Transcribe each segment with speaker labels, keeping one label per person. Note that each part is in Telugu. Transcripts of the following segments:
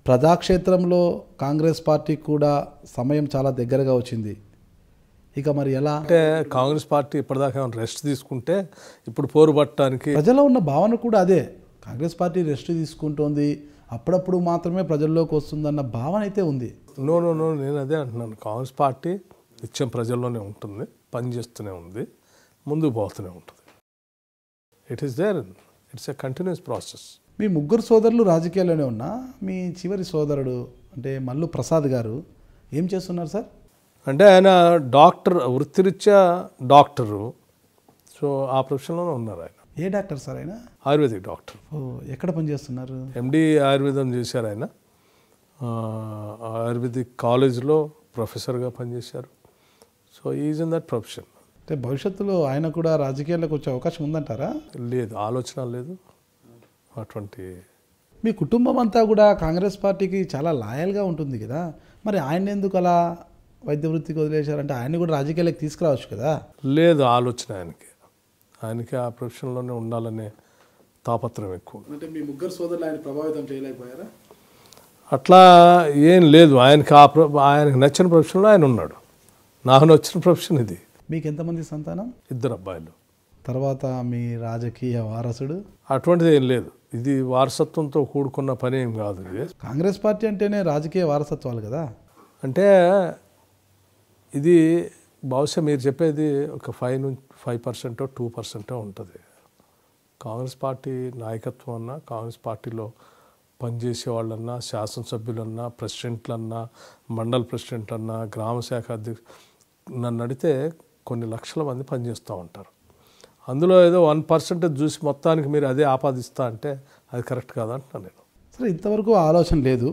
Speaker 1: ప్రజాక్షేత్రంలో కాంగ్రెస్ పార్టీ కూడా సమయం చాలా దగ్గరగా వచ్చింది. ఇక మరి ఎలా
Speaker 2: అంటే కాంగ్రెస్ పార్టీ ఇప్పటిదాకా రెస్ట్ తీసుకుంటే ఇప్పుడు పోరుపట్టడానికి
Speaker 1: ప్రజల్లో ఉన్న భావన కూడా అదే. కాంగ్రెస్ పార్టీ రెస్ట్ తీసుకుంటోంది, అప్పుడప్పుడు మాత్రమే ప్రజల్లోకి వస్తుందన్న భావన అయితే ఉంది.
Speaker 2: నో నేను అదే అంటున్నాను. కాంగ్రెస్ పార్టీ నిత్యం ప్రజల్లోనే ఉంటుంది, పనిచేస్తూనే ఉంది, ముందుకు పోతూనే ఉంటుంది. It is there, it's a continuous process.
Speaker 1: మీ ముగ్గురు సోదరులు రాజకీయాల్లోనే ఉన్నా, మీ చివరి సోదరుడు అంటే మల్లు ప్రసాద్ గారు ఏం చేస్తున్నారు సార్?
Speaker 2: అంటే ఆయన డాక్టర్, వృత్తిరీత్యా డాక్టరు. సో ఆ ప్రొఫెషన్లోనే ఉన్నారు ఆయన.
Speaker 1: ఏ డాక్టర్ సార్ ఆయన?
Speaker 2: Ayurvedic doctor.
Speaker 1: ఎక్కడ పనిచేస్తున్నారు?
Speaker 2: ఎండి ఆయుర్వేదం చేశారు ఆయన. ఆయుర్వేదిక్ కాలేజ్లో ప్రొఫెసర్గా పనిచేశారు. So is in that profession.
Speaker 1: అంటే భవిష్యత్తులో ఆయన కూడా రాజకీయాల్లోకి వచ్చే అవకాశం ఉందంటారా?
Speaker 2: లేదు, ఆలోచన లేదు అటువంటి.
Speaker 1: మీ కుటుంబం అంతా కూడా కాంగ్రెస్ పార్టీకి చాలా లాయల్గా ఉంటుంది కదా, మరి ఆయన ఎందుకు అలా వైద్య వృత్తికి వదిలేశారంటే ఆయన్ని కూడా రాజకీయాలకు తీసుకురావచ్చు కదా?
Speaker 2: లేదు, ఆలోచన ఆయనకి ఆ ప్రొఫెషన్లోనే ఉండాలనే తాపత్రయం ఎక్కువ.
Speaker 1: అంటే మీ ముగ్గురు సోదరులు ఆయన ప్రభావితం చేయలేకపోయారా?
Speaker 2: అట్లా ఏం లేదు. ఆయనకి నచ్చిన ప్రొఫెషన్లో ఆయన ఉన్నాడు. నాకు నచ్చిన ప్రొఫెషన్ ఇది.
Speaker 1: మీకు ఎంతమంది సంతానం?
Speaker 2: 2 అబ్బాయిలు.
Speaker 1: తర్వాత మీ రాజకీయ వారసుడు?
Speaker 2: అటువంటిది ఏం లేదు. ఇది వారసత్వంతో కూడుకున్న పని ఏం కాదు. ఇది
Speaker 1: కాంగ్రెస్ పార్టీ అంటేనే రాజకీయ వారసత్వాలు కదా.
Speaker 2: అంటే ఇది బహుశా మీరు చెప్పేది ఒక 5% 2% ఉంటుంది. కాంగ్రెస్ పార్టీ నాయకత్వం అన్నా, కాంగ్రెస్ పార్టీలో పనిచేసే వాళ్ళన్నా, శాసనసభ్యులన్నా, ప్రెసిడెంట్లన్నా, మండల ప్రెసిడెంట్లన్నా, గ్రామ శాఖ అధ్యక్షులు నన్ను అడిగితే కొన్ని లక్షల మంది పనిచేస్తూ ఉంటారు. అందులో ఏదో 1% చూసి మొత్తానికి మీరు అదే ఆపాదిస్తా అంటే అది కరెక్ట్ కాదంటున్నాను నేను.
Speaker 1: సరే, ఇంతవరకు ఆలోచన లేదు.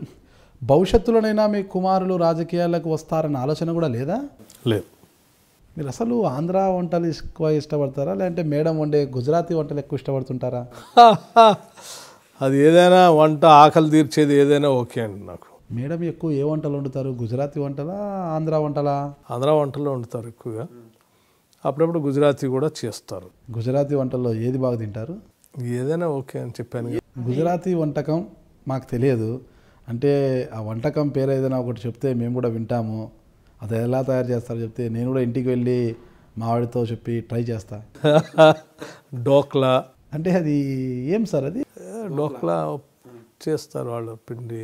Speaker 1: భవిష్యత్తులోనైనా మీ కుమారులు రాజకీయాలకు వస్తారన్న ఆలోచన కూడా లేదా?
Speaker 2: లేదు.
Speaker 1: మీరు అసలు ఆంధ్ర వంటలు ఎక్కువ ఇష్టపడతారా, లేదంటే మేడం వండే గుజరాతీ వంటలు ఎక్కువ ఇష్టపడుతుంటారా?
Speaker 2: అది ఏదైనా వంట, ఆకలి తీర్చేది ఏదైనా ఓకే అండి నాకు.
Speaker 1: మేడం ఎక్కువ ఏ వంటలు వండుతారు? గుజరాతీ వంటలా, ఆంధ్ర వంటలా?
Speaker 2: ఆంధ్ర వంటలు వండుతారు ఎక్కువగా. అప్పుడప్పుడు గుజరాతీ కూడా చేస్తారు.
Speaker 1: గుజరాతీ వంటల్లో ఏది బాగా తింటారు?
Speaker 2: ఏదైనా ఓకే అని చెప్పాను.
Speaker 1: గుజరాతీ వంటకం మాకు తెలియదు, అంటే ఆ వంటకం పేరు ఏదైనా ఒకటి చెప్తే మేము కూడా వింటాము. అది ఎలా తయారు చేస్తారో చెప్తే నేను కూడా ఇంటికి వెళ్ళి మా వాడితో చెప్పి ట్రై చేస్తా.
Speaker 2: డోక్లా
Speaker 1: అంటే అది ఏం సార్? అది
Speaker 2: డోక్లా చేస్తారు వాళ్ళు, పిండి.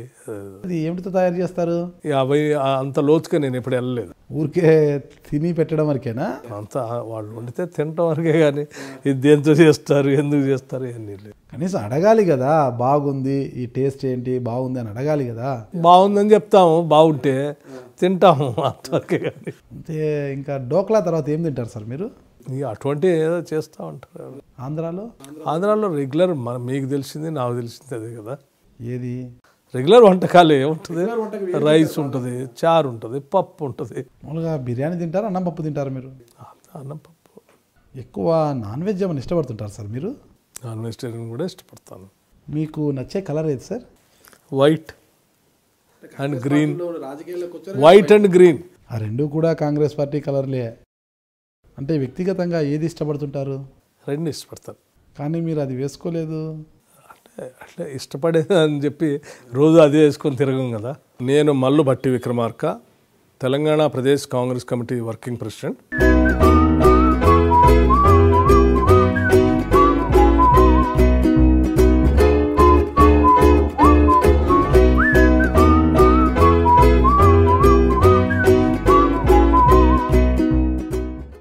Speaker 1: అది ఏమిటితో తయారు చేస్తారు?
Speaker 2: అవి అంత లోతుగా నేను ఎప్పుడు వెళ్ళలేదు.
Speaker 1: ఊరికే తిని పెట్టడం వరకేనా?
Speaker 2: అంతా వాళ్ళు వండితే తినటం వరకే, కానీ ఇది దేంతో చేస్తారు, ఎందుకు చేస్తారు ఇవన్నీ లేదు.
Speaker 1: కనీసం అడగాలి కదా, బాగుంది, ఈ టేస్ట్ ఏంటి, బాగుంది అని అడగాలి కదా.
Speaker 2: బాగుందని చెప్తాము, బాగుంటే తింటాము అంతవరకే. కానీ
Speaker 1: అంతే. ఇంకా డోక్లా తర్వాత ఏం తింటారు సార్ మీరు?
Speaker 2: అటువంటి ఏదో చేస్తూ ఉంటారు. ఆంధ్రాలో రెగ్యులర్ మీకు తెలిసింది, నాకు తెలిసింది అదే కదా.
Speaker 1: ఏది
Speaker 2: రెగ్యులర్ వంటకాలు ఏముంటుంది? రైస్ ఉంటుంది, చారు ఉంటుంది, పప్పు ఉంటుంది.
Speaker 1: మామూలుగా బిర్యానీ తింటారా, అన్నం పప్పు తింటారా మీరు?
Speaker 2: అన్నం పప్పు.
Speaker 1: ఎక్కువ నాన్ వెజ్ ఏమైనా ఇష్టపడుతుంటారు సార్ మీరు?
Speaker 2: నాన్ వెజిటేరియన్ కూడా ఇష్టపడతాను.
Speaker 1: మీకు నచ్చే కలర్ ఏది sir?
Speaker 2: White and green. White and green
Speaker 1: ఆ రెండు కూడా కాంగ్రెస్ పార్టీ కలర్లే. అంటే వ్యక్తిగతంగా ఏది ఇష్టపడుతుంటారు?
Speaker 2: రెండు ఇష్టపడతాను.
Speaker 1: కానీ మీరు అది వేసుకోలేదు.
Speaker 2: అట్లా ఇష్టపడేది అని చెప్పి రోజు అదే వేసుకొని తిరగం కదా. నేను Mallu Bhatti Vikramarka, Telangana Pradesh Congress committee working president.